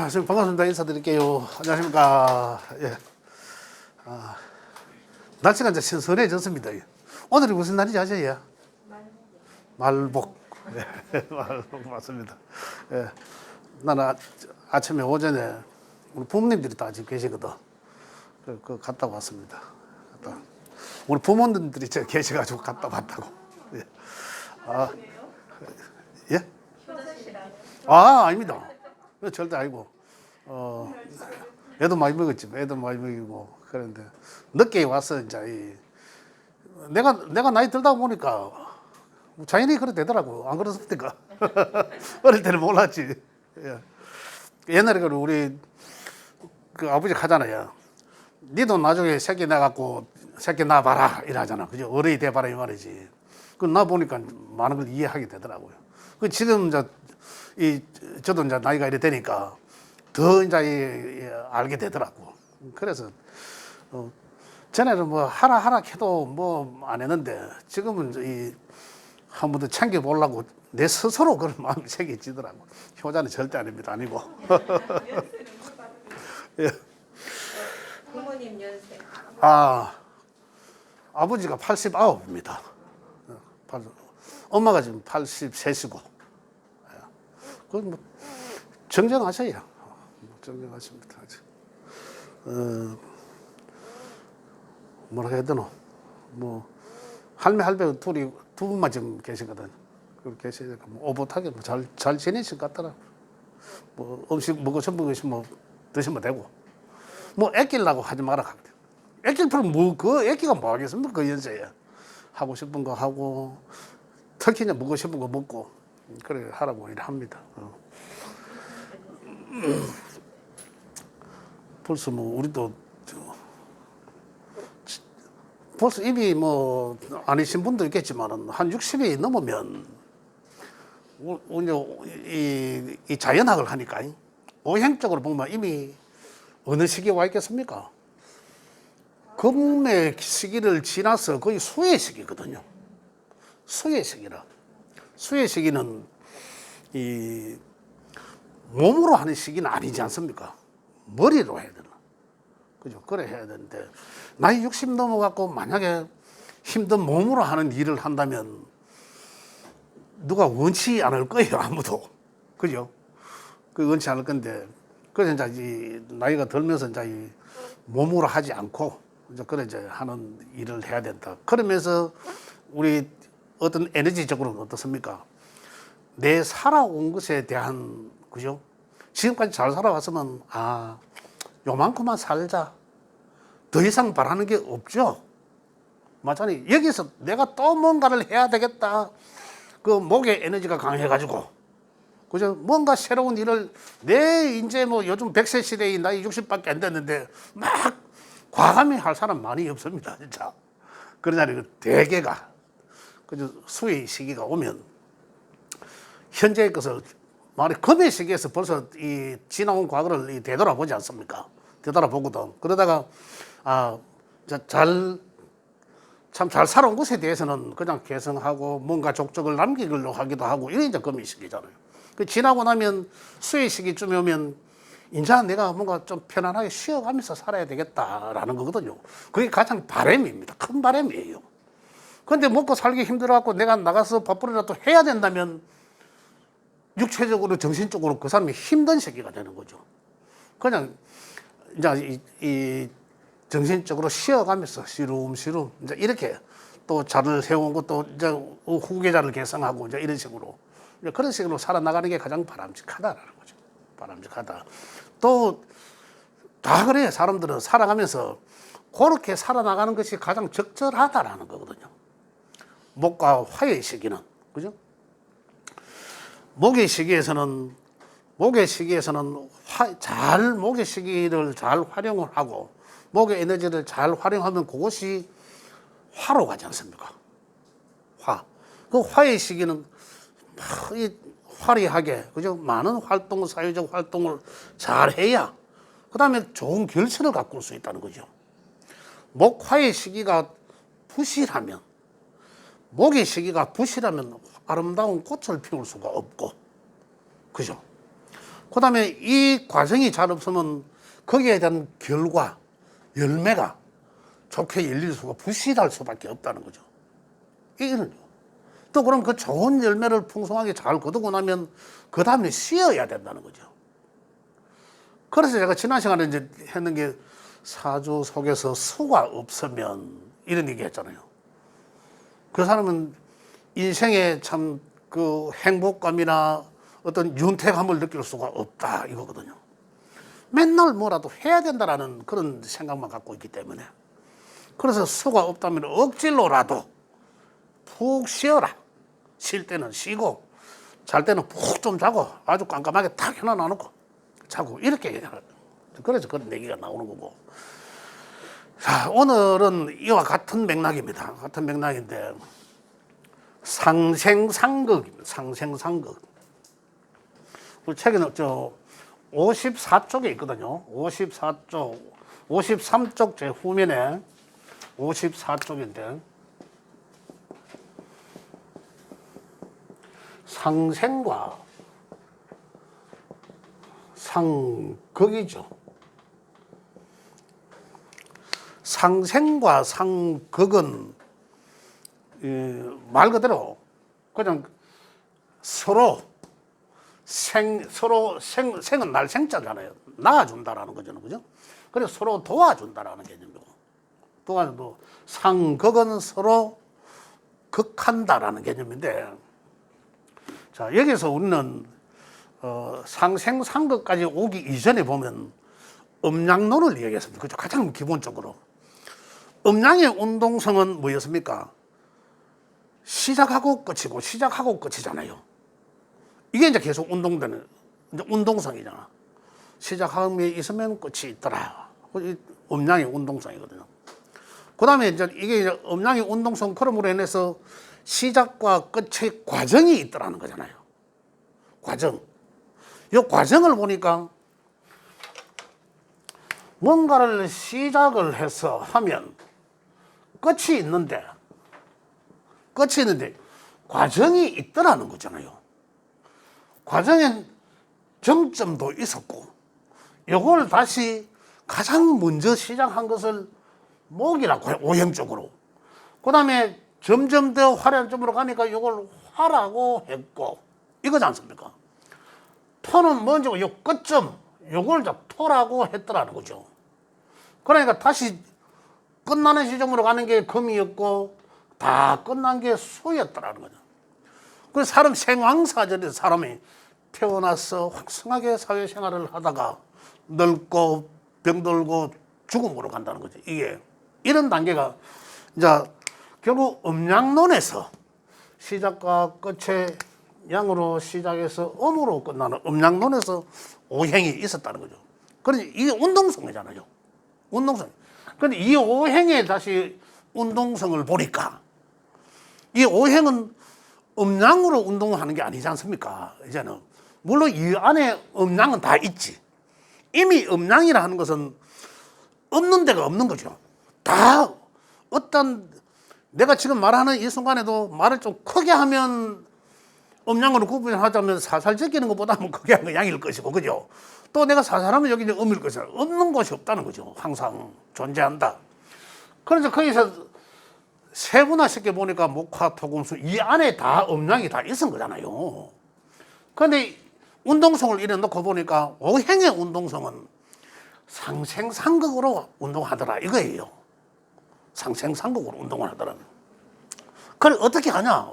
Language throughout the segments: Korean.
지금 반갑습니다. 인사드릴게요. 안녕하십니까. 예. 날씨가 이제 선선해졌습니다. 오늘이 무슨 날인지 아세요? 말복. 예. 말복 맞습니다. 예. 나는 아침에 오전에 우리 부모님들이 다 지금 계시거든. 그 갔다 왔습니다. 우리 부모님들이 저 계셔가지고 갔다 왔다고. 예. 예? 아닙니다. 절대 아니고. 애도 많이 먹었지. 애도 많이 먹이고. 그런데 늦게 와서 이제 내가 나이 들다 보니까 자연히 그래 되더라고. 안 그렇습니까? 어릴 때는 몰랐지. 예. 옛날에 우리 그 아버지 하잖아요. 니도 나중에 새끼 낳아갖고 새끼 낳아봐라 이러잖아. 그죠? 어른이 돼봐라 이 말이지. 그 나 보니까 많은 걸 이해하게 되더라고요. 그 지금 저도 이제 나이가 이래 되니까 더 이제 알게 되더라고. 그래서 전에는 뭐 하라 해도 뭐 안 했는데 지금은 한 번 더 챙겨 보려고 내 스스로 그런 마음이 생겨지더라고. 효자는 절대 아닙니다. 아니고. 예. 부모님 연세. 아버지가 89입니다. 엄마가 지금 83이고. 그건 뭐 정정하셔야. 정정하십니다. 뭐라 해야 되노? 뭐 할매 두 분만 지금 계시거든. 그 계시니까 뭐 오붓하게 잘 지내실 것 같더라. 뭐 음식 먹고 싶은 것이 뭐 드시면 되고. 뭐 애끼려고 하지 마라. 애낄 필요 그 애끼가 뭐 하겠습니까? 그 연세에. 하고 싶은 거 하고, 특히 이제 먹고 싶은 거 먹고, 그래 하라고 일합니다. 벌써 뭐 우리도 벌써 이미 뭐 아니신 분도 있겠지만은 한 60이 넘으면 이 자연학을 하니까 오행적으로 보면 이미 어느 시기에 와 있겠습니까? 금의 시기를 지나서 거의 수의 시기거든요. 수의 시기라. 수의 시기는 이 몸으로 하는 시기는 아니지 않습니까? 머리로 해야 되나? 그죠? 그래 해야 되는데 나이 60 넘어갖고 만약에 힘든 몸으로 하는 일을 한다면 누가 원치 않을 거예요, 아무도. 그죠? 그 원치 않을 건데 그래서 이제 나이가 들면서 이제 몸으로 하지 않고 이제 그래 이제 하는 일을 해야 된다. 그러면서 우리 어떤 에너지적으로는 어떻습니까? 내 살아온 것에 대한 그죠? 지금까지 잘 살아왔으면 요만큼만 살자. 더 이상 바라는 게 없죠. 맞잖아요. 여기서 내가 또 뭔가를 해야 되겠다. 그 목의 에너지가 강해가지고 그죠? 뭔가 새로운 일을 이제 뭐 요즘 100세 시대의 나이 60밖에 안 됐는데 막 과감히 할 사람 많이 없습니다, 진짜. 그러잖아요. 대개가 그죠? 수의 시기가 오면 현재의 것을 금의 시기에서 벌써 이 지나온 과거를 되돌아보지 않습니까? 되돌아보거든. 그러다가 참 잘 살아온 것에 대해서는 그냥 개성하고 뭔가 족적을 남기려고 하기도 하고 이게 이제 금의 시기잖아요. 그 지나고 나면 수의 시기쯤에 오면 이제 내가 뭔가 좀 편안하게 쉬어가면서 살아야 되겠다라는 거거든요. 그게 가장 바람입니다. 큰 바람이에요. 그런데 먹고 살기 힘들어갖고 내가 나가서 밥벌이라도 해야 된다면 육체적으로 정신적으로 그 사람이 힘든 시기가 되는 거죠. 그냥 이제 이 정신적으로 쉬어가면서 시름시름 이제 이렇게 또 자를 해온 것도 이제 후계자를 개성하고 이제 이런 식으로 그런 식으로 살아나가는 게 가장 바람직하다라는 거죠. 바람직하다. 또 다 그래요. 사람들은 살아가면서 그렇게 살아나가는 것이 가장 적절하다라는 거거든요. 목과 화의 시기는 그죠? 목의 시기에서는 목의 시기를 잘 활용을 하고 목의 에너지를 잘 활용하면 그것이 화로 가지 않습니까? 화. 그 화의 시기는 화려하게 그죠? 많은 사회적 활동을 잘 해야 그 다음에 좋은 결실을 가꿀 수 있다는 거죠. 목화의 시기가 부실하면 목의 시기가 부실하면 아름다운 꽃을 피울 수가 없고 그죠? 그 다음에 이 과정이 잘 없으면 거기에 대한 결과, 열매가 좋게 열릴 수가 부실할 수밖에 없다는 거죠. 이거는요. 또 그럼 그 좋은 열매를 풍성하게 잘 거두고 나면 그 다음에 씌어야 된다는 거죠. 그래서 제가 지난 시간에 이제 했는 게 사주 속에서 수가 없으면 이런 얘기 했잖아요. 그 사람은 인생에 참 그 행복감이나 어떤 윤택함을 느낄 수가 없다 이거거든요. 맨날 뭐라도 해야 된다라는 그런 생각만 갖고 있기 때문에. 그래서 수가 없다면 억지로라도 푹 쉬어라. 쉴 때는 쉬고 잘 때는 푹 좀 자고 아주 깜깜하게 탁 해놔놓고 자고 이렇게 그래서 그런 얘기가 나오는 거고. 자, 오늘은 이와 같은 맥락입니다. 같은 맥락인데 상생상극입니다. 상생상극. 우리 책에는 저 54쪽에 있거든요. 54쪽, 53쪽 제 후면에 54쪽인데 상생과 상극이죠. 상생과 상극은 말 그대로 그냥 서로 생은 날 생자잖아요. 낳아준다라는 거잖아요. 그죠? 그래서 서로 도와준다라는 개념이고. 도와줘도 상극은 서로 극한다라는 개념인데, 자, 여기서 우리는 상생상극까지 오기 이전에 보면 음양론을 이야기했습니다. 그죠? 가장 기본적으로. 음양의 운동성은 뭐였습니까? 시작하고 끝이고 시작하고 끝이잖아요. 이게 이제 계속 운동되는 이제 운동성이잖아. 시작함에 있으면 끝이 있더라. 음양의 운동성이거든요. 그 다음에 이제 이게 음양의 운동성 그럼으로 인해서 시작과 끝의 과정이 있더라는 거잖아요. 과정. 이 과정을 보니까 뭔가를 시작을 해서 하면 끝이 있는데 과정이 있더라는 거잖아요. 과정엔 정점도 있었고 이걸 다시 가장 먼저 시작한 것을 목이라고 해요. 오행적으로. 그 다음에 점점 더 화려한 점으로 가니까 이걸 화라고 했고 이거지 않습니까? 토는 먼저 요 끝점 요걸 토라고 했더라는 거죠. 그러니까 다시 끝나는 시점으로 가는 게 금이었고 다 끝난 게 수였더라는 거죠. 그 사람 생황사절에서 사람이 태어나서 확성하게 사회생활을 하다가 늙고 병들고 죽음으로 간다는 거죠. 이게 이런 단계가 이제 결국 음양론에서 시작과 끝의 양으로 시작해서 음으로 끝나는 음양론에서 오행이 있었다는 거죠. 그러니 이게 운동성이잖아요. 운동성. 그런데 이 오행에 다시 운동성을 보니까 이 오행은 음양으로 운동하는 게 아니지 않습니까? 이제는 물론 이 안에 음양은 다 있지. 이미 음양이라 하는 것은 없는 데가 없는 거죠. 다 어떤 내가 지금 말하는 이 순간에도 말을 좀 크게 하면 음양으로 구분하자면 사살 제끼는 것보다는 크게 하는 건 양일 것이고, 그죠? 또 내가 사살하면 여기 이제 음일 것이다. 없는 것이 없다는 거죠. 항상 존재한다. 그래서 거기서 세분화시켜 보니까 목화, 토, 금, 수 이 안에 다 음양이 다 있은 거잖아요. 그런데 운동성을 이래 놓고 보니까 오행의 운동성은 상생상극으로 운동하더라 이거예요. 상생상극으로 운동을 하더라. 그래 어떻게 하냐?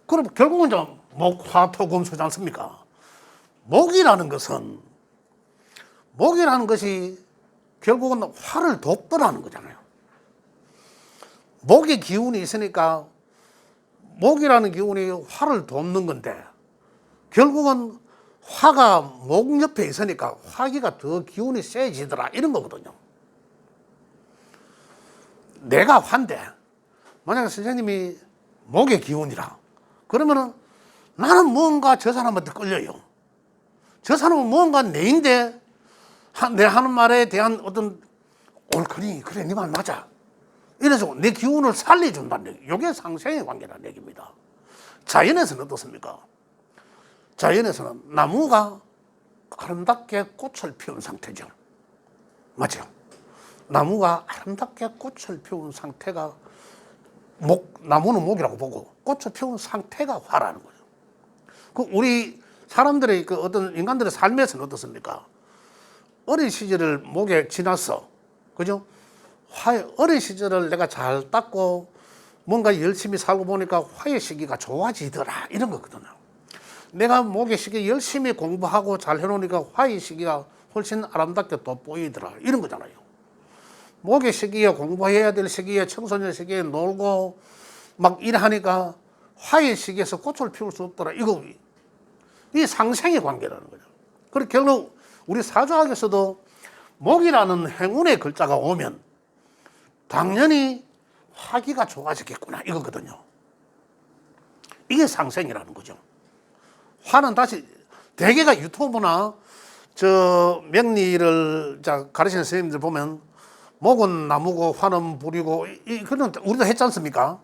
그럼 결국은 이제 목화, 토, 금, 수지 않습니까? 목이라는 것이 결국은 화를 돕더라는 거잖아요. 목의 기운이 있으니까 목이라는 기운이 화를 돕는 건데 결국은 화가 목 옆에 있으니까 화기가 더 기운이 세지더라 이런 거거든요. 내가 화인데 만약에 선생님이 목의 기운이라 그러면은 나는 뭔가 저 사람한테 끌려요. 저 사람은 뭔가 내인데 내 하는 말에 대한 어떤 옳거니 그래 네 말 맞아 이래서 내 기운을 살려준다는 얘기. 이게 상생의 관계라는 얘기입니다. 자연에서는 어떻습니까? 자연에서는 나무가 아름답게 꽃을 피운 상태죠. 맞죠? 나무가 아름답게 꽃을 피운 상태가 나무는 목이라고 보고 꽃을 피운 상태가 화라는 거죠. 그 우리 사람들의 그 어떤 인간들의 삶에서는 어떻습니까? 어린 시절을 목에 지났어. 그죠? 어린 시절을 내가 잘 닦고 뭔가 열심히 살고 보니까 화의 시기가 좋아지더라. 이런 거거든요. 내가 목의 시기에 열심히 공부하고 잘 해놓으니까 화의 시기가 훨씬 아름답게 돋보이더라. 이런 거잖아요. 목의 시기에 공부해야 될 시기에 청소년 시기에 놀고 막 일하니까 화의 시기에서 꽃을 피울 수 없더라. 이 상생의 관계라는 거죠. 그리고 결국 우리 사주학에서도 목이라는 행운의 글자가 오면 당연히 화기가 좋아지겠구나 이거거든요. 이게 상생이라는 거죠. 화는 다시 대개가 유튜브나 저 명리를 가르치는 선생님들 보면 목은 나무고 화는 불이고 그런 우리도 했지 않습니까?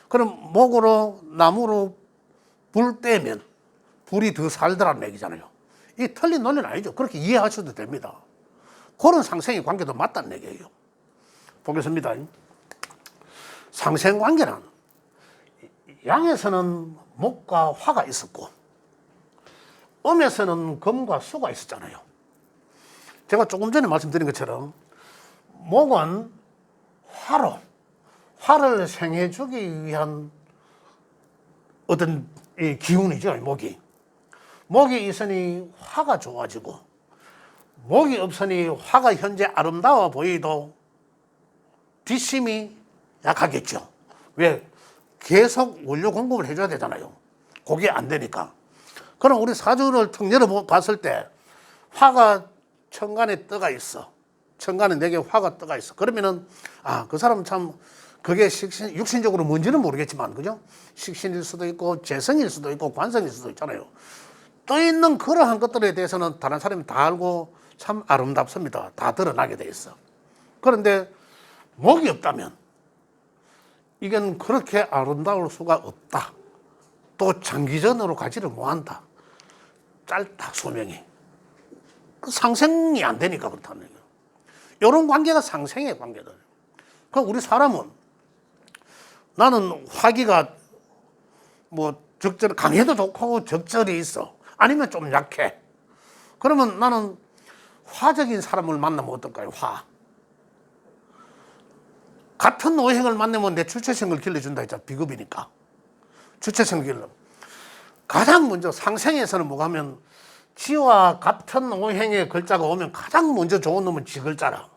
그럼 목으로 나무로 불 떼면 불이 더 살더라는 얘기잖아요. 이 틀린 논리는 아니죠. 그렇게 이해하셔도 됩니다. 그런 상생의 관계도 맞다는 얘기예요. 보겠습니다. 상생관계는 양에서는 목과 화가 있었고 음에서는 금과 수가 있었잖아요. 제가 조금 전에 말씀드린 것처럼 목은 화를 생해주기 위한 어떤 이 기운이죠. 목이 있으니 화가 좋아지고 목이 없으니 화가 현재 아름다워 보이도 뒷심이 약하겠죠. 왜? 계속 원료 공급을 해줘야 되잖아요. 그게 안 되니까. 그럼 우리 사주를 턱 열어봤을 때 화가 천간에 떠가 있어. 천간에 내게 화가 떠가 있어. 그러면은 그 사람은 참 그게 육신적으로 뭔지는 모르겠지만 그죠? 식신일 수도 있고 재성일 수도 있고 관성일 수도 있잖아요. 떠 있는 그러한 것들에 대해서는 다른 사람이 다 알고 참 아름답습니다. 다 드러나게 돼 있어. 그런데 목이 없다면 이건 그렇게 아름다울 수가 없다. 또 장기전으로 가지를 못한다. 짧다 수명이. 그 상생이 안 되니까 그렇다는 얘기예요. 이런 관계가 상생의 관계다. 그럼 우리 사람은 나는 화기가 뭐 적절 강해도 좋고 적절히 있어. 아니면 좀 약해. 그러면 나는 화적인 사람을 만나면 어떨까요? 같은 노행을 만나면 내 주체성을 길러준다 했잖아. 비급이니까. 주체성을 길러. 가장 먼저 상생에서는 뭐가 하면 지와 같은 오행의 글자가 오면 가장 먼저 좋은 놈은 지 글자라.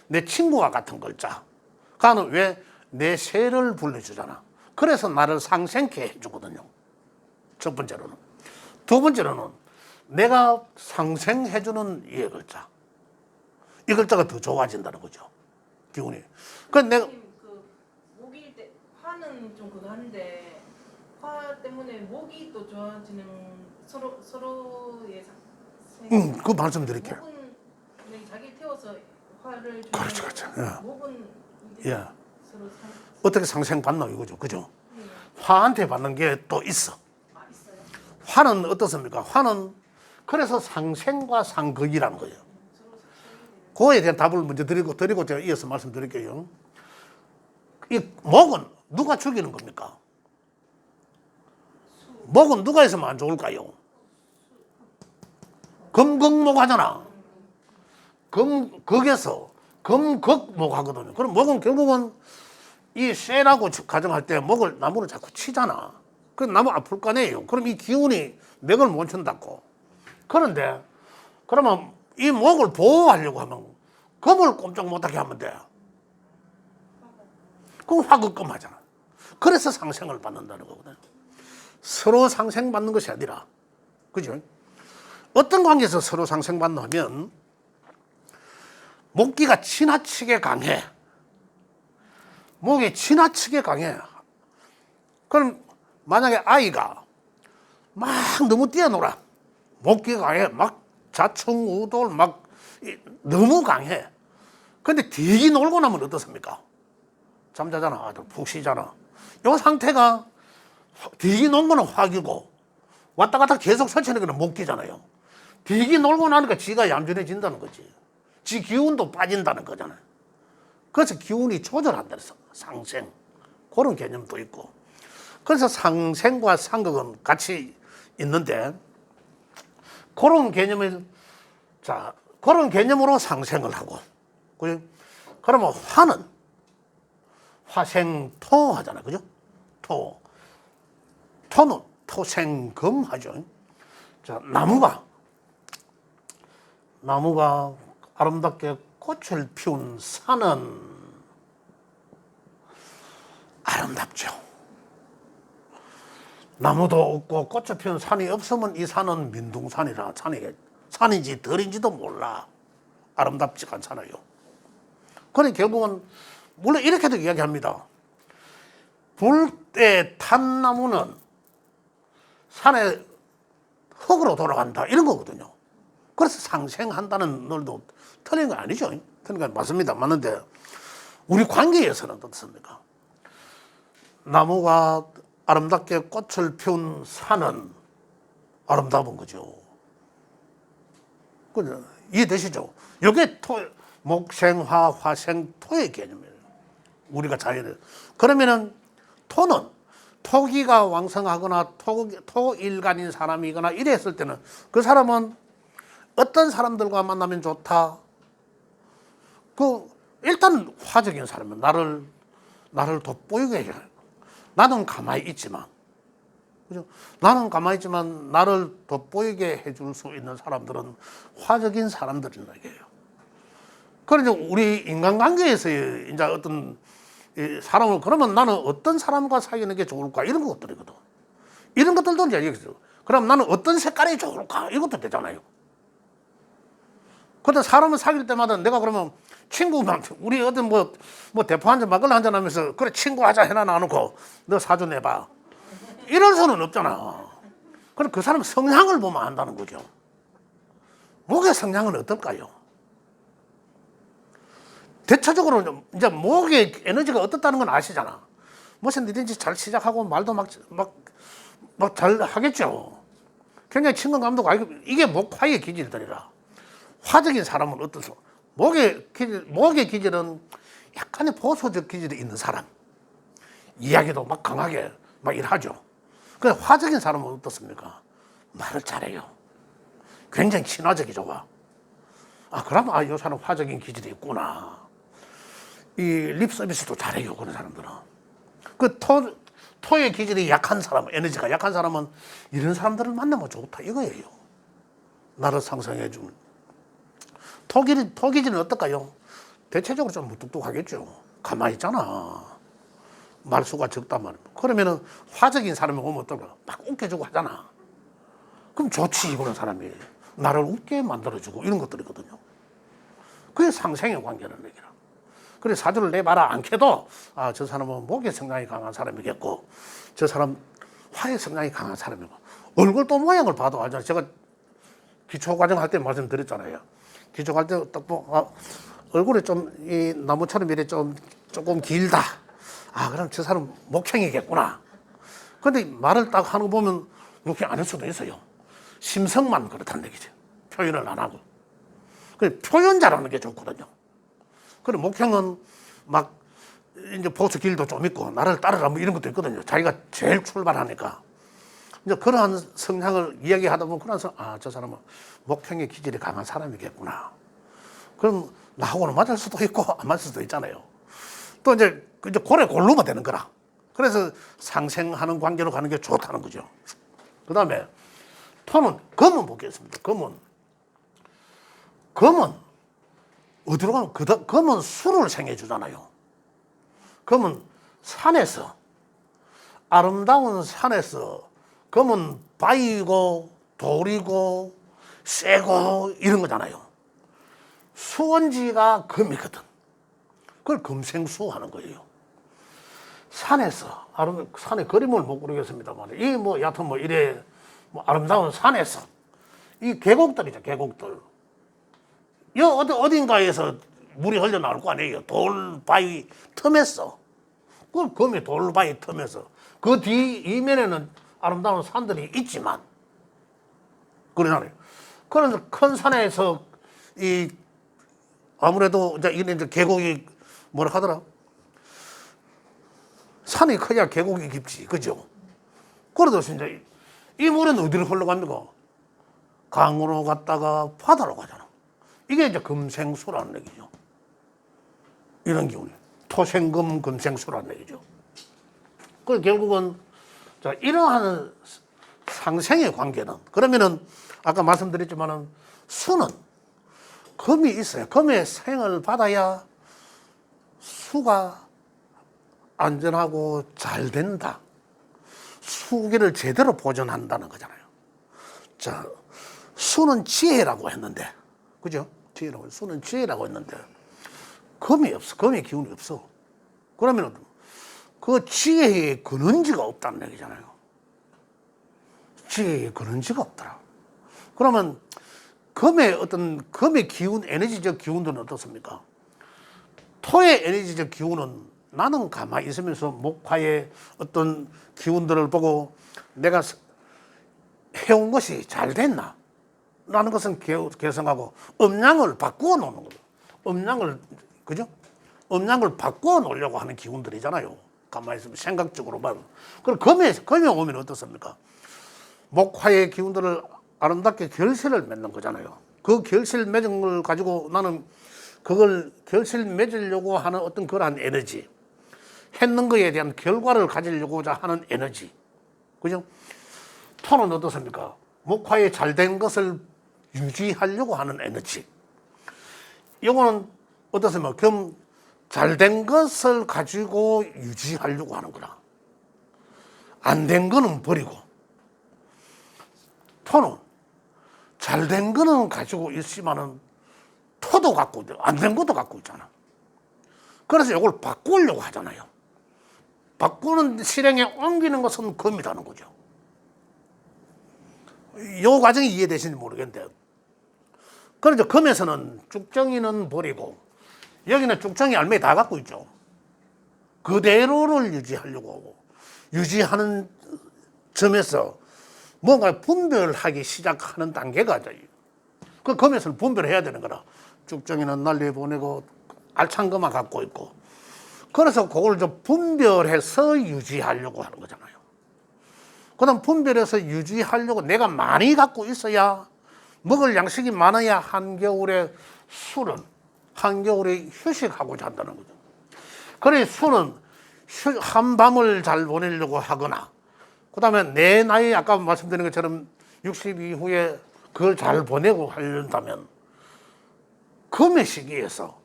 내 친구와 같은 글자. 그는 왜? 내 세를 불러주잖아. 그래서 나를 상생케 해주거든요. 첫 번째로는. 두 번째로는 내가 상생해주는 이 글자. 이 글자가 더 좋아진다는 거죠. 기운이. 내가 그 목일 때 화는 좀 그거 하는데 화 때문에 목이 또 좋아지는 서로의 그 말씀드릴게요. 목은 그냥 자기 태워서 화를 주는 그렇죠. 예. 목은 이제 예. 서로 어떻게 상생받나 이거죠. 그죠? 화한테 받는 게 또 있어. 있어요. 화는 어떻습니까? 화는 그래서 상생과 상극이라는 거예요. 그거에 대한 답을 먼저 드리고 제가 이어서 말씀드릴게요. 이 목은 누가 죽이는 겁니까? 목은 누가 있으면 안 좋을까요? 금극목 하잖아. 금극에서 금극목 하거든요. 그럼 목은 결국은 이 쇠라고 가정할 때 나무를 자꾸 치잖아. 그럼 나무 아플 거 아니에요. 그럼 이 기운이 맥을 못 춘다고. 그런데 그러면 이 목을 보호하려고 하면 금을 꼼짝 못하게 하면 돼. 그럼 화극금 하잖아. 그래서 상생을 받는다는 거거든. 서로 상생받는 것이 아니라, 그죠? 어떤 관계에서 서로 상생받나 하면 목기가 지나치게 강해. 목이 지나치게 강해. 그럼 만약에 아이가 막 너무 뛰어놀아. 목기가 강해. 막 자충우돌 막 너무 강해. 근데 되게 놀고 나면 어떻습니까? 잠자잖아. 아들 푹 쉬잖아. 이 상태가 되게 논 거는 화기고 왔다 갔다 계속 설치는 거는 목기잖아요. 되게 놀고 나니까 지가 얌전해진다는 거지. 지 기운도 빠진다는 거잖아요. 그래서 기운이 조절한다 해서 상생. 그런 개념도 있고. 그래서 상생과 상극은 같이 있는데 그런 개념을 자 그런 개념으로 상생을 하고 그러면 화는 화생토 하잖아요. 그죠? 토는 토생금 하죠. 자, 나무가 아름답게 꽃을 피운 산은 아름답죠. 나무도 없고 꽃을 피운 산이 없으면 이 산은 민둥산이라 산인지 덜인지도 몰라. 아름답지가 않잖아요. 그래 결국은 물론 이렇게도 이야기합니다. 불 때 탄 나무는 산에 흙으로 돌아간다 이런 거거든요. 그래서 상생한다는 말도 틀린 거 아니죠. 틀린 건 맞습니다. 맞는데 우리 관계에서는 어떻습니까? 나무가 아름답게 꽃을 피운 산은 아름다운 거죠. 이해되시죠? 이게 목생화, 화생토의 개념이에요. 우리가 자연을. 그러면은 토는 토기가 왕성하거나 토일간인 사람이거나 이랬을 때는 그 사람은 어떤 사람들과 만나면 좋다? 일단 화적인 사람은 나를 돋보이게 해요. 나는 가만히 있지만, 그죠? 나는 가만히 있지만 나를 돋보이게 해줄 수 있는 사람들은 화적인 사람들이란 얘기예요. 그래서 우리 인간관계에서 이제 어떤 사람을 그러면 나는 어떤 사람과 사귀는 게 좋을까 이런 것들이거든. 이런 것들도 이제 얘기했어요. 그럼 나는 어떤 색깔이 좋을까 이것도 되잖아요. 그런데 사람을 사귈 때마다 내가 그러면 친구만 우리 어떤 뭐 대포 한잔 막걸리 한잔 하면서 그래 친구 하자 해나 놔놓고 너 사주 내봐 이럴 수는 없잖아. 그럼 그 사람 성향을 보면 안다는 거죠. 목의 성향은 어떨까요? 대체적으로 이제 목의 에너지가 어떻다는 건 아시잖아. 무슨 일인지 잘 시작하고 말도 막 잘 하겠죠. 굉장히 친근감도 알고 이게 목화의 기질들이라. 화적인 사람은 어떠소? 목의 기질은 약간의 보수적 기질이 있는 사람. 이야기도 막 강하게 막 일하죠. 근데 화적인 사람은 어떻습니까? 말을 잘해요. 굉장히 친화적이 좋아. 그럼 이 사람 화적인 기질이 있구나. 이 립 서비스도 잘해요. 그런 사람들은. 토의 기질이 약한 사람, 에너지가 약한 사람은 이런 사람들을 만나면 좋다 이거예요. 나를 상승해 주는. 토 기질은 어떨까요? 대체적으로 좀 무뚝뚝하겠죠. 가만히 있잖아. 말수가 적단 말이야. 그러면은 화적인 사람이 오면 어떨까? 막 웃겨주고 하잖아. 그럼 좋지, 그런 사람이. 나를 웃게 만들어주고 이런 것들이거든요. 그게 상생의 관계라는 얘기라. 그래, 사주를 내봐라 않게도, 저 사람은 목의 성향이 강한 사람이겠고, 저 사람 화의 성향이 강한 사람이고, 얼굴도 모양을 봐도 알잖아요. 제가 기초과정 할 때 말씀드렸잖아요. 기초과정 딱 얼굴이 좀, 이 나무처럼 이래 조금 길다. 그럼 저 사람 목형이겠구나. 근데 말을 딱 하는 거 보면 목형 아닐 수도 있어요. 심성만 그렇다는 얘기죠. 표현을 안 하고. 그래, 표현 잘하는 게 좋거든요. 그래, 목형은 막, 이제 보수 길도 좀 있고, 나를 따르라 뭐 이런 것도 있거든요. 자기가 제일 출발하니까. 이제 그러한 성향을 이야기하다 보면, 그래서, 저 사람은 목형의 기질이 강한 사람이겠구나. 그럼 나하고는 맞을 수도 있고, 안 맞을 수도 있잖아요. 또 이제 고래 골로가 되는 거라. 그래서 상생하는 관계로 가는 게 좋다는 거죠. 그 다음에, 토는, 금은 보겠습니다. 금은 어디로 가면 금은 술을 생해 주잖아요. 금은 산에서 아름다운 산에서 금은 바위고 돌이고 쇠고 이런 거잖아요. 수원지가 금이거든. 그걸 금생수 하는 거예요. 산에서 산의 그림을 못 그리겠습니다만 여하튼 이래 아름다운 산에서 이 계곡들이죠. 계곡들. 어딘가에서 물이 흘러나올 거 아니에요. 돌바위 틈에서. 그 금이 돌바위 틈에서. 그 뒤 이면에는 아름다운 산들이 있지만, 그러잖아요. 그런 큰 산에서 이 아무래도 이제 이런 이제 계곡이 뭐라 하더라? 산이 커야 계곡이 깊지, 그죠? 그래도 이제 이 물은 어디로 흘러갑니까? 강으로 갔다가 바다로 가잖아. 이게 이제 금생수라는 얘기죠. 이런 기운이. 토생금 금생수라는 얘기죠. 그 결국은 자, 이러한 상생의 관계는 그러면은 아까 말씀드렸지만은 수는 금이 있어요. 금의 생을 받아야 수가 안전하고 잘 된다. 수기를 제대로 보존한다는 거잖아요. 자, 수는 지혜라고 했는데, 그죠? 지혜라고, 수는 지혜라고 했는데, 금이 없어. 금의 기운이 없어. 그러면 그 지혜의 근원지가 없다는 얘기잖아요. 지혜의 근원지가 없더라. 그러면 금의 기운, 에너지적 기운들은 어떻습니까? 토의 에너지적 기운은 나는 가만히 있으면서 목화의 어떤 기운들을 보고 내가 해온 것이 잘 됐나? 라는 것은 개성하고 음양을 바꾸어 놓는 거죠. 음양을, 그죠? 음양을 바꾸어 놓으려고 하는 기운들이잖아요. 가만히 있으면 생각적으로만. 그럼 금에 오면 어떻습니까? 목화의 기운들을 아름답게 결실을 맺는 거잖아요. 그 결실 맺은 걸 가지고 나는 그걸 결실 맺으려고 하는 어떤 그러한 에너지, 했는 거에 대한 결과를 가지려고자 하는 에너지, 그죠? 토는 어떻습니까? 목화에 잘된 것을 유지하려고 하는 에너지. 이거는 어떻습니까? 그럼 잘된 것을 가지고 유지하려고 하는 거라. 안 된 거는 버리고. 토는 잘된 거는 가지고 있지만은 토도 갖고 안 된 것도 갖고 있잖아. 그래서 이걸 바꾸려고 하잖아요. 바꾸는 실행에 옮기는 것은 금이라는 거죠. 이 과정이 이해되시는지 모르겠는데, 그래서 금에서는 쭉정이는 버리고 여기는 쭉정이 알맹이 다 갖고 있죠. 그대로를 유지하려고 하고 유지하는 점에서 뭔가 분별하기 시작하는 단계가 그 금에서는 분별해야 되는 거라. 쭉정이는 난리 보내고 알찬 것만 갖고 있고, 그래서 그걸 좀 분별해서 유지하려고 하는 거잖아요. 그다음 분별해서 유지하려고 내가 많이 갖고 있어야, 먹을 양식이 많아야 한겨울에 술은 한겨울에 휴식하고자 한다는 거죠. 그래 술은 한밤을 잘 보내려고 하거나, 그다음에 내 나이 아까 말씀드린 것처럼 60 이후에 그걸 잘 보내고 하려면 금의 시기에서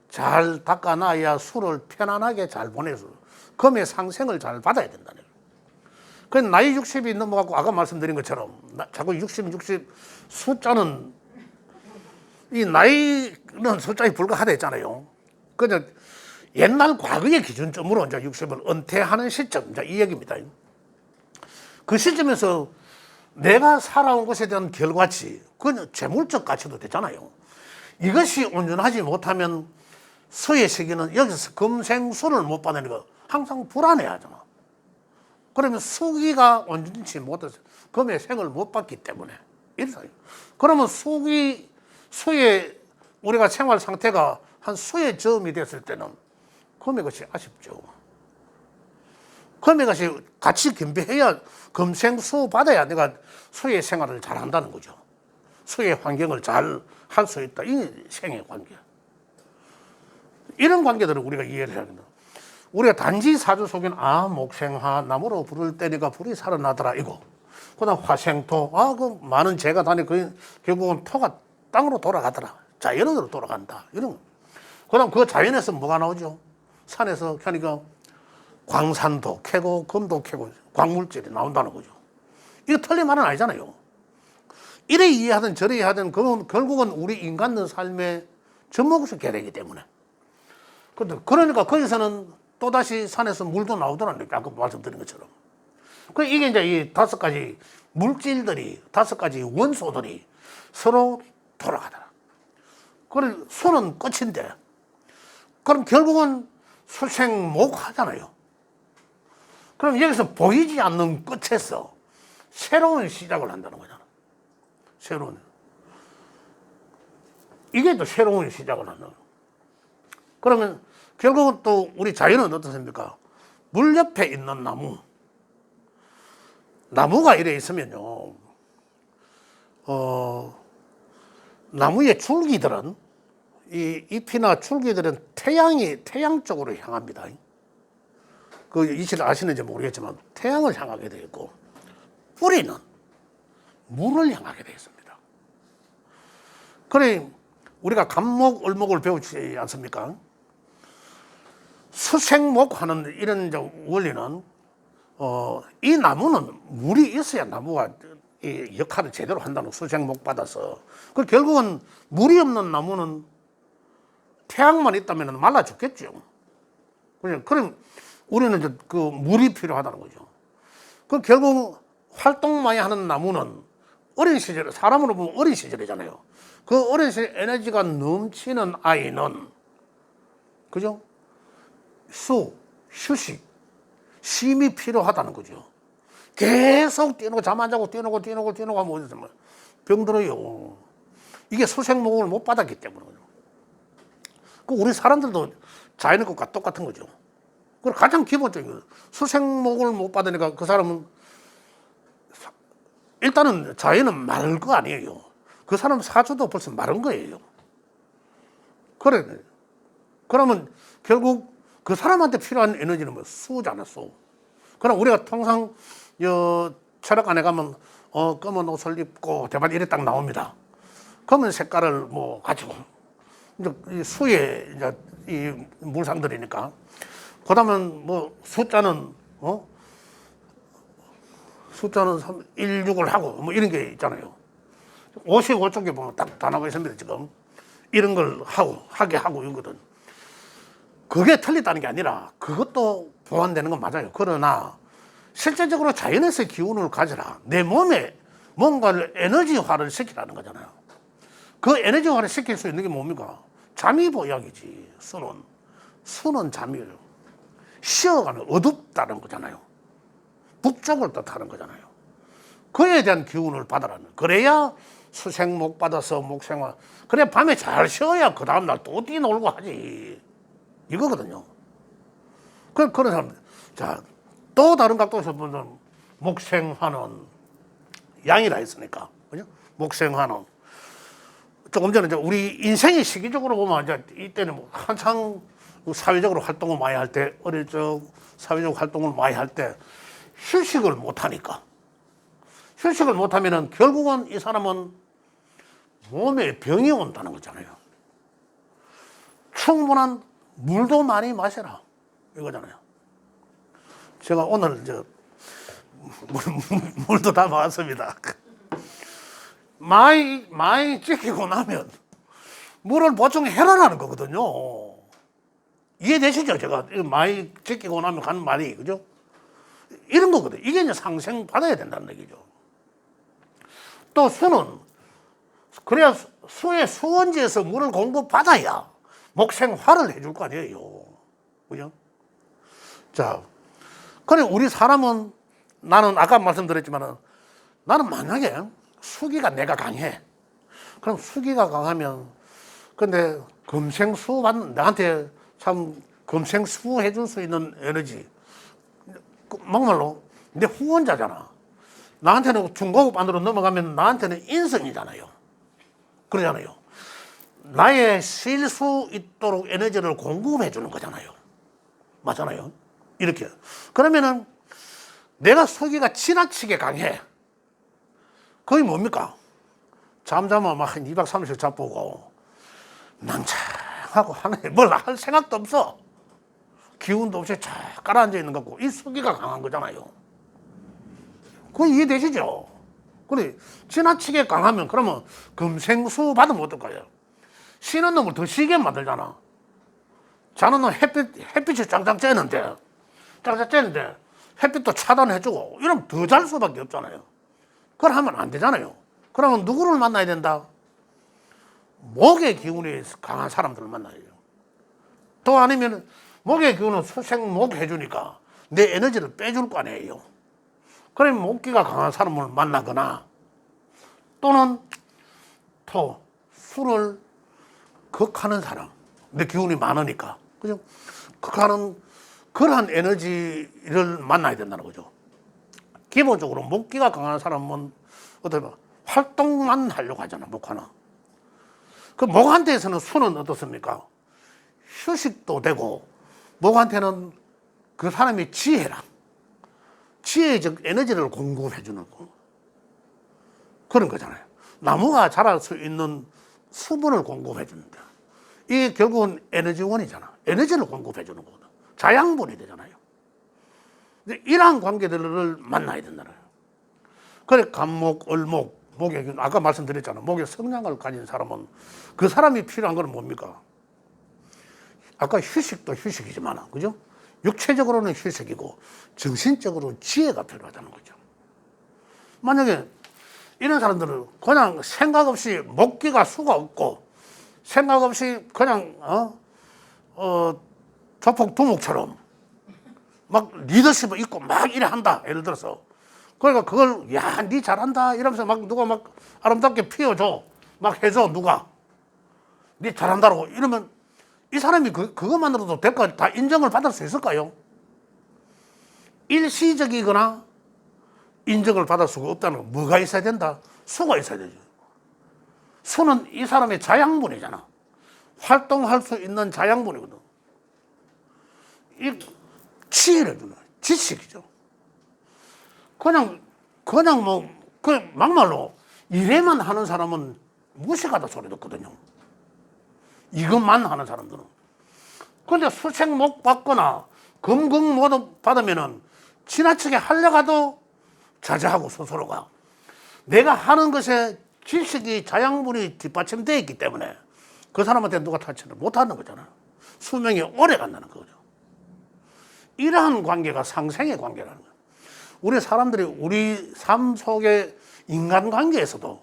잘 닦아놔야 술을 편안하게 잘 보내서 금의 상생을 잘 받아야 된다는 거예요. 그 나이 60이 넘어가고 아까 말씀드린 것처럼 자꾸 60 숫자는 이 나이는 숫자에 불과하다잖아요. 그냥 옛날 과거의 기준점으로 이제 60을 은퇴하는 시점, 이제 이 얘기입니다. 그 시점에서 내가 살아온 것에 대한 결과치, 그건 재물적 가치도 되잖아요. 이것이 온전하지 못하면 서의 시기는 여기서 금생수를 못 받으니까 항상 불안해하잖아. 그러면 수기가 온전치 못해서 금의 생을 못 받기 때문에 이래서 그러면 수의 우리가 생활 상태가 한 수의 저음이 됐을 때는 금의 것이 아쉽죠. 금의 것이 같이 겸비해야 금생수 받아야 내가 수의 생활을 잘 한다는 거죠. 수의 환경을 잘 할 수 있다. 이 생의 관계. 이런 관계들을 우리가 이해를 해야 된다. 우리가 단지 사주 속에는 목생화 나무로 불을 때니까 불이 살아나더라 이거. 그다음 화생토 그 많은 재가 다니 결국은 토가 땅으로 돌아가더라. 자연으로 돌아간다. 이런. 그다음 그 자연에서 뭐가 나오죠? 산에서 그러니까 광산도 캐고 금도 캐고 광물질이 나온다는 거죠. 이거 틀린 말은 아니잖아요. 이래 이해하든 저래 이해하든 그건 결국은 우리 인간의 삶의 접목에서 계되기 때문에. 그러니까 거기서는 또다시 산에서 물도 나오더라니까. 아까 말씀드린 것처럼. 이게 이제 이 5가지 물질들이, 5가지 원소들이 서로 돌아가더라. 그래, 수는 끝인데, 그럼 결국은 술생목하잖아요. 그럼 여기서 보이지 않는 끝에서 새로운 시작을 한다는 거잖아. 새로운. 이게 또 새로운 시작을 하는. 그러면 결국은 또 우리 자연은 어떻습니까? 물 옆에 있는 나무. 나무가 이래 있으면요, 나무의 줄기들은, 이 잎이나 줄기들은 태양 쪽으로 향합니다. 그 이치를 아시는지 모르겠지만, 태양을 향하게 되어 있고, 뿌리는 물을 향하게 되어 있습니다. 그래, 우리가 감목, 을목을 배우지 않습니까? 수생목 하는 이런 원리는, 이 나무는 물이 있어야 나무가 이 역할을 제대로 한다는 수생목 받아서. 그 결국은 물이 없는 나무는 태양만 있다면 말라 죽겠죠. 그럼 우리는 이제 그 물이 필요하다는 거죠. 그 결국 활동 많이 하는 나무는 어린 시절, 사람으로 보면 어린 시절이잖아요. 그 어린 시절 에너지가 넘치는 아이는, 그죠? 휴식, 쉼이 필요하다는 거죠. 계속 뛰는 거, 잠 안 자고 뛰는 거 하면 어디서 병들어요. 이게 수생목을 못 받았기 때문에. 그 우리 사람들도 자연의 것과 똑같은 거죠. 그 가장 기본적인 거예요. 수생목을 못 받으니까 그 사람은, 일단은 자연은 마를 거 아니에요. 그 사람 사주도 벌써 마른 거예요. 그래. 그러면 결국 그 사람한테 필요한 에너지는 뭐 수잖아, 수. 그럼 우리가 통상 철학관에 가면 검은 옷을 입고 대바지 이래 딱 나옵니다. 검은 색깔을 뭐 가지고 이제 이 수의 이제 이 물상들이니까. 그다음은 뭐 숫자는 16을 하고 뭐 이런 게 있잖아요. 55쪽에 보면 딱 다 나와 있습니다, 지금. 이런 걸 하게 하고 이거든. 그게 틀렸다는 게 아니라 그것도 보완되는 건 맞아요. 그러나 실제적으로 자연에서의 기운을 가져라. 내 몸에 뭔가를 에너지화를 시키라는 거잖아요. 그 에너지화를 시킬 수 있는 게 뭡니까? 잠이 보약이지. 수는 잠이에요. 쉬어가면 어둡다는 거잖아요. 북쪽을 뜻하는 거잖아요. 그에 대한 기운을 받아라는. 그래야 수생목 받아서 목생화. 그래 밤에 잘 쉬어야 그 다음날 또 뛰놀고 하지. 이거거든요. 그런 사람들. 자, 또 다른 각도에서 보면 목생화는 양이라 했으니까. 그죠? 목생화는. 조금 전에 우리 인생의 시기적으로 보면 이제 이때는 뭐 한창 사회적으로 활동을 많이 할 때, 어릴 적 사회적 활동을 많이 할 때 휴식을 못 하니까. 휴식을 못 하면은 결국은 이 사람은 몸에 병이 온다는 거잖아요. 충분한 물도 많이 마셔라. 이거잖아요. 제가 오늘 물도 다 마셨습니다. 많이 찌키고 나면 물을 보충해라라는 거거든요. 이해되시죠? 제가 많이 찌키고 나면 하는 말이, 그죠? 이런 거거든요. 이게 이제 상생 받아야 된다는 얘기죠. 또 수는, 그래야 수의 수원지에서 물을 공급받아야 목생화를 해줄 거 아니에요. 그죠? 자, 그래, 우리 사람은, 나는 아까 말씀드렸지만은, 나는 만약에 수기가 내가 강해. 그럼 수기가 강하면, 근데 금생수 받는, 나한테 참 금생수 해줄 수 있는 에너지. 막말로, 내 후원자잖아. 나한테는 중고급 안으로 넘어가면 나한테는 인성이잖아요. 그러잖아요. 나의 쉴 수 있도록 에너지를 공급해 주는 거잖아요. 맞잖아요. 이렇게. 그러면은 내가 수기가 지나치게 강해. 그게 뭡니까? 잠자면 막 한 2박 3일 자보고 낭창하고 하네. 뭘 할 생각도 없어. 기운도 없이 쫙 깔아앉아 있는 거고. 이 수기가 강한 거잖아요. 그거 이해되시죠? 그래, 지나치게 강하면 그러면 금생수 받으면 어떨까요? 쉬는 놈을 더 쉬게 만들잖아. 자는 놈 햇빛이 짱짱 쬐는데 햇빛도 차단해주고 이러면 더 잘 수밖에 없잖아요. 그걸 하면 안 되잖아요. 그러면 누구를 만나야 된다? 목의 기운이 강한 사람들을 만나야 돼요. 또 아니면 목의 기운은 수생목 해주니까 내 에너지를 빼줄 거 아니에요. 그러면 목기가 강한 사람을 만나거나 또는 술을 극하는 사람, 내 기운이 많으니까, 그죠? 극하는 그러한 에너지를 만나야 된다는 거죠. 기본적으로 목기가 강한 사람은 어떻게 봐? 활동만 하려고 하잖아, 목화는. 그 목한테에서는 수는 어떻습니까? 휴식도 되고, 목한테는 그 사람의 지혜랑, 지혜적 에너지를 공급해 주는 거. 그런 거잖아요. 나무가 자랄 수 있는 수분을 공급해 주는데, 이게 결국은 에너지원이잖아. 에너지를 공급해 주는 거거든. 자양분이 되잖아요. 근데 이러한 관계들을 만나야 된다는 거예요. 그래, 간목, 을목, 목에, 아까 말씀드렸잖아. 목에 성량을 가진 사람은 그 사람이 필요한 건 뭡니까? 아까 휴식도 휴식이지만, 그죠? 육체적으로는 휴식이고, 정신적으로 지혜가 필요하다는 거죠. 만약에 이런 사람들은 그냥 생각 없이 목기가 수가 없고, 생각 없이 그냥, 조폭 두목처럼 막 리더십을 있고 막 이래 한다. 예를 들어서. 그러니까 그걸, 야, 니 잘한다. 이러면서 막 누가 막 아름답게 피워줘. 막 해줘, 누가. 니 잘한다고. 이러면 이 사람이 그것만으로도 될까? 다 인정을 받을 수 있을까요? 일시적이거나 인정을 받을 수가 없다는 거. 뭐가 있어야 된다? 수가 있어야 되죠. 수는 이 사람의 자양분이잖아. 활동할 수 있는 자양분이거든. 이 지혜를 주는 지식이죠. 그냥 뭐, 그 막말로 이래만 하는 사람은 무식하다 소리 듣거든요. 이것만 하는 사람들은. 근데 수색목 받거나 금금 못 받으면은 지나치게 하려가도 자제하고 스스로가 내가 하는 것에 지식이 자양분이 뒷받침되어 있기 때문에 그 사람한테 누가 타치를 못하는 거잖아요. 수명이 오래 간다는 거죠. 이러한 관계가 상생의 관계라는 거예요. 우리 사람들이 우리 삶 속의 인간관계에서도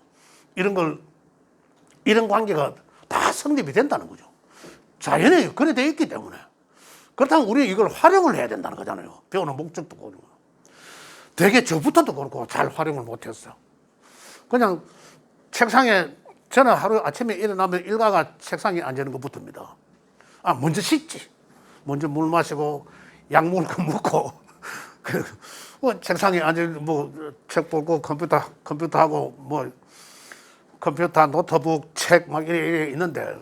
이런 관계가 다 성립이 된다는 거죠. 자연에 그래 되어 있기 때문에. 그렇다면 우리 이걸 활용을 해야 된다는 거잖아요. 배우는 목적도 그렇고. 되게 저부터도 그렇고 잘 활용을 못했어. 그냥 책상에, 저는 하루 아침에 일어나면 일가가 책상에 앉는 것부터입니다. 먼저 씻지. 먼저 물 마시고 약 먹을 거 먹고 책상에 앉아 책 보고 컴퓨터하고 컴퓨터, 노트북, 책 막 이래 있는데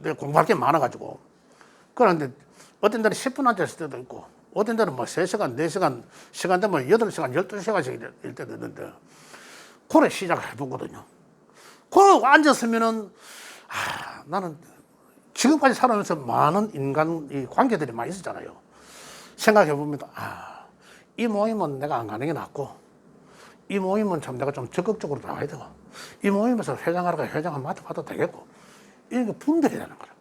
내가 공부할 게 많아가지고. 그런데 어떤 데는 10분 앉았을 때도 있고, 어떤 데는 3시간, 4시간, 시간 되면 8시간, 12시간씩 일 때도 있는데, 그래 시작을 해보거든요. 그래 앉았으면은, 나는 지금까지 살아오면서 많은 인간 이 관계들이 많이 있었잖아요. 생각해봅니다. 이 모임은 내가 안 가는 게 낫고, 이 모임은 참 내가 좀 적극적으로 나와야 되고, 이 모임에서 회장하러 가 회장을 맡아봐도 되겠고, 이런 게 분별이 되는 거예요.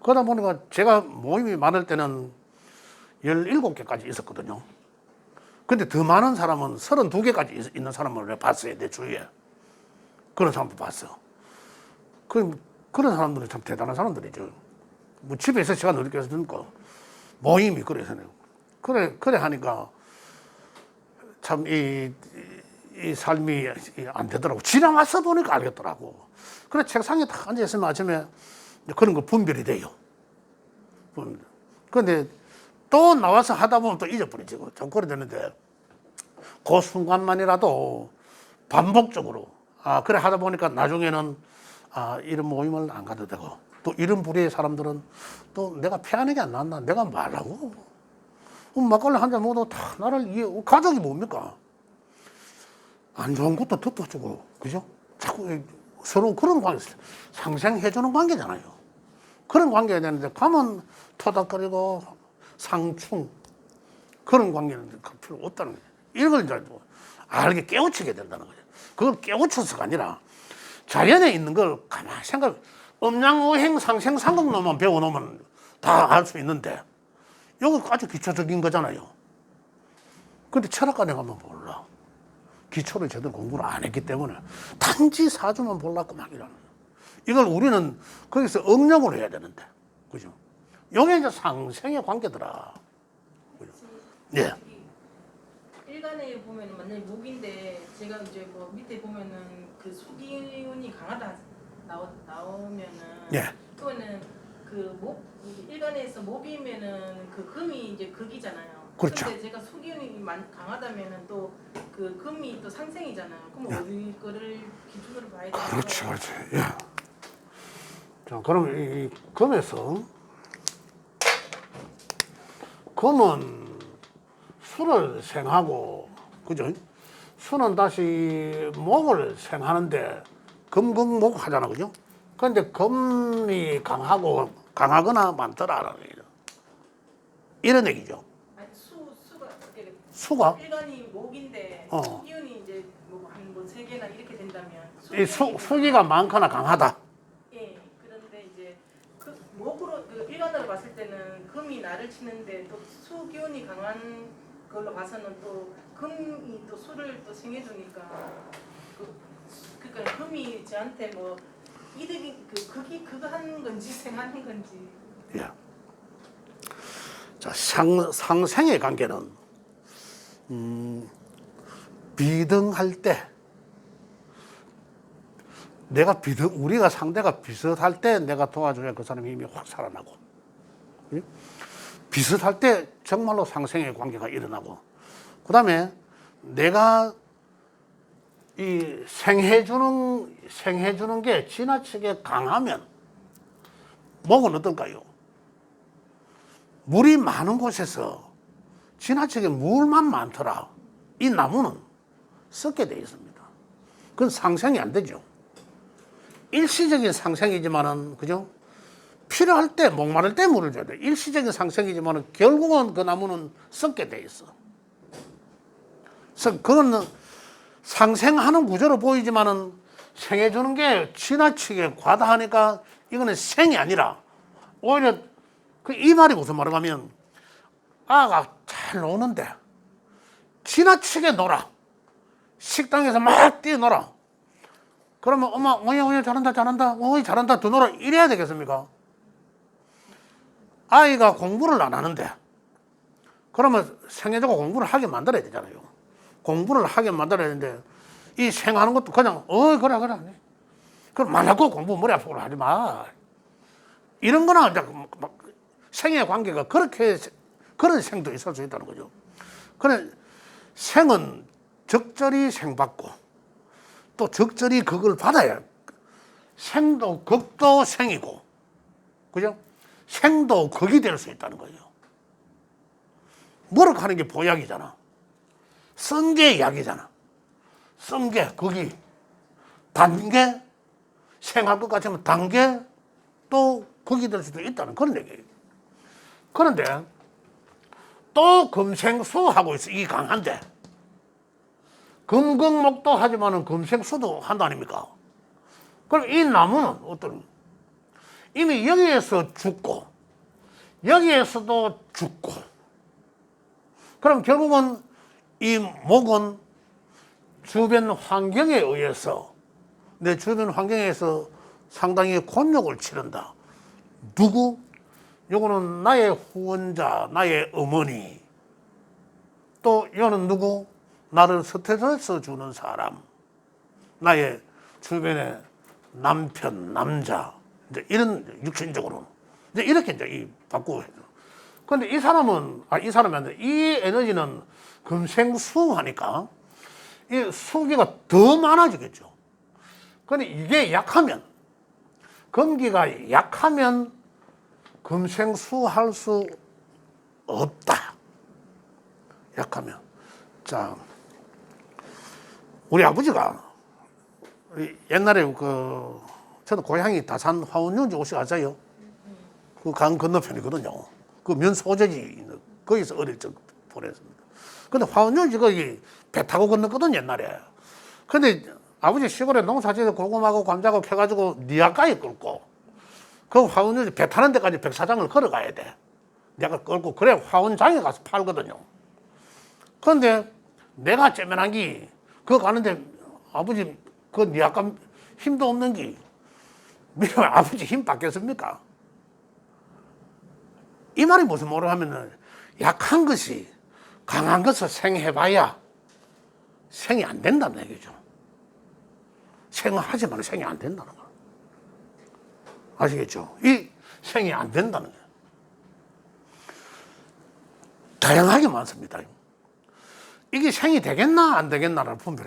그러다 보니까 제가 모임이 많을 때는 17개까지 있었거든요. 근데 더 많은 사람은 32개까지 있는 사람을 봤어요, 내 주위에. 그런 사람도 봤어. 그런 사람들은 참 대단한 사람들이죠. 뭐 집에서 시간 어떻게 해서 듣니까 모임이 그래서네요. 그래 하니까 참 이 삶이 안 되더라고. 지나와서 보니까 알겠더라고. 그래 책상에 딱 앉아있으면 아침에 그런 거 분별이 돼요. 그런데 또 나와서 하다 보면 또 잊어버리지. 좀 그래 되는데 그 순간만이라도 반복적으로 그래 하다 보니까 나중에는 이런 모임을 안 가도 되고, 또 이런 부류의 사람들은 또 내가 피하는 게 안 낫나? 내가 말라고? 막걸리 한 잔 먹어도 다 나를 가족이 뭡니까? 안 좋은 것도 덮어주고, 그죠? 자꾸 서로 그런 관계, 상생해주는 관계잖아요. 그런 관계가 되는데, 가면 토닥거리고 상충, 그런 관계는 필요 없다는 거죠. 이걸 이제 알게 깨우치게 된다는 거죠. 그걸 깨우쳐서가 아니라 자연에 있는 걸 가만히 생각, 음양오행 상생 상극론만 배워놓으면 다 알 수 있는데, 이거 아주 기초적인 거잖아요. 근데 철학관에 가면 몰라. 기초를 제대로 공부를 안 했기 때문에 단지 사주만 몰랐고 막 이러는 거예요. 이걸 우리는 거기서 응용을 해야 되는데, 그죠? 이게 이제 상생의 관계더라. 그죠? 예. 일간에 보면 만약에 목인데 제가 이제 뭐 밑에 보면은 그 수기운이 강하다 나오면은 예. 그거는 그 일간에서 목이면은 그 금이 이제 극이잖아요. 그렇죠. 근데 제가 수기운이 강하다면은 또 그 금이 또 상생이잖아요. 그럼 예. 어디 거를 기준으로 봐야 되는 그렇지, 거예요? 그렇지. 예. 자, 그럼 이 금에서 금은 수를 생하고, 그죠? 수는 다시 목을 생하는데 금극목 하잖아, 그죠? 그런데 금이 강하거나 많더라라는 얘기죠. 이런 얘기죠. 아니 수가 이렇게 수가 일간이 목인데 수기운이 이제 뭐한세 개나 이렇게 된다면 이 수기가 많거나 강하다. 예. 그런데 이제 그 목으로 그 일간으로 봤을 때는 금이 나를 치는데 또 수기운이 강한 걸로 봐서는 또 금이 또 수를 또 생해주니까 그러니까 금이 저한테 뭐 이득이 그거 하는 건지 생하는 건지. 예. 자, 상생의 관계는 비등할 때 우리가 상대가 비슷할 때 내가 도와줘야 그 사람의 힘이 확 살아나고, 예? 비슷할 때 정말로 상생의 관계가 일어나고, 그 다음에 내가 이 생해주는 게 지나치게 강하면 목은 어떨까요? 물이 많은 곳에서 지나치게 물만 많더라. 이 나무는 썩게 돼 있습니다. 그건 상생이 안 되죠. 일시적인 상생이지만은, 그죠? 필요할 때, 목마를 때 물을 줘야 돼. 일시적인 상생이지만은 결국은 그 나무는 썩게 돼 있어. 그래서 그건 상생하는 구조로 보이지만은 생해주는 게 지나치게 과다하니까 이거는 생이 아니라 오히려 이 말이 무슨 말을 하면 아가 잘 노는데 지나치게 놀아. 식당에서 막 뛰어놀아. 그러면 엄마 어이 잘한다 어이 잘한다 더 놀아 이래야 되겠습니까? 아이가 공부를 안 하는데 그러면 생해주고 공부를 하게 만들어야 되잖아요. 공부를 하게 만들어야 되는데 이 생하는 것도 그냥 그래 그럼 말라고 공부 머리 아프고 하지 마. 이런 거나 이제 생의 관계가 그런 생도 있을 수 있다는 거죠. 그래 생은 적절히 생받고 또 적절히 그걸 받아야 생도 극도 생이고, 그죠? 생도 극이 될 수 있다는 거예요. 뭐라하는 게 보약이잖아. 쓴 게 약이잖아. 쓴 게 극이, 단 게 생할 것 같으면 단 게 또 극이 될 수도 있다는 그런 얘기예요. 그런데 또 금생수하고 있어. 이 강한데 금극목도 하지만은 금생수도 한다 아닙니까? 그럼 이 나무는 어떤 이미 여기에서 죽고 여기에서도 죽고, 그럼 결국은 이 목은 주변 환경에 의해서 내 주변 환경에서 상당히 곤욕을 치른다. 누구? 요거는 나의 후원자, 나의 어머니, 또 이거는 누구? 나를 스트레스 주는 사람, 나의 주변의 남편, 남자, 이제 이런 육신적으로 이제 이렇게 이제 바꾸고. 그런데 이 사람이 아니라 이 에너지는 금생수하니까 이 수기가 더 많아지겠죠. 그런데 이게 약하면, 금기가 약하면 금생수할 수 없다. 약하면. 자, 우리 아버지가 옛날에 저는 고향이 다산 화원윤지 혹시 아세요? 그 강 건너편이거든요. 그 면소재지 거기서 어릴 적 보냈습니다. 근데 화원윤지 거기 배 타고 건넜거든 옛날에. 근데 아버지 시골에 농사지에서 고구마하고 감자하고 캐가지고 니아까지 끌고 그 화원윤지 배 타는 데까지 백사장을 걸어가야 돼. 내가 끌고 그래 화원장에 가서 팔거든요. 그런데 내가 째면한 게 그거 가는데 아버지 그 니아까 힘도 없는 게 아버지 힘 받겠습니까? 이 말이 무슨 말을 하면은 약한 것이 강한 것을 생해봐야 생이 안 된다는 얘기죠. 생을 하지만 생이 안 된다는 거. 아시겠죠? 이 생이 안 된다는 거예요. 다양하게 많습니다. 이게 생이 되겠나 안 되겠나를 분별.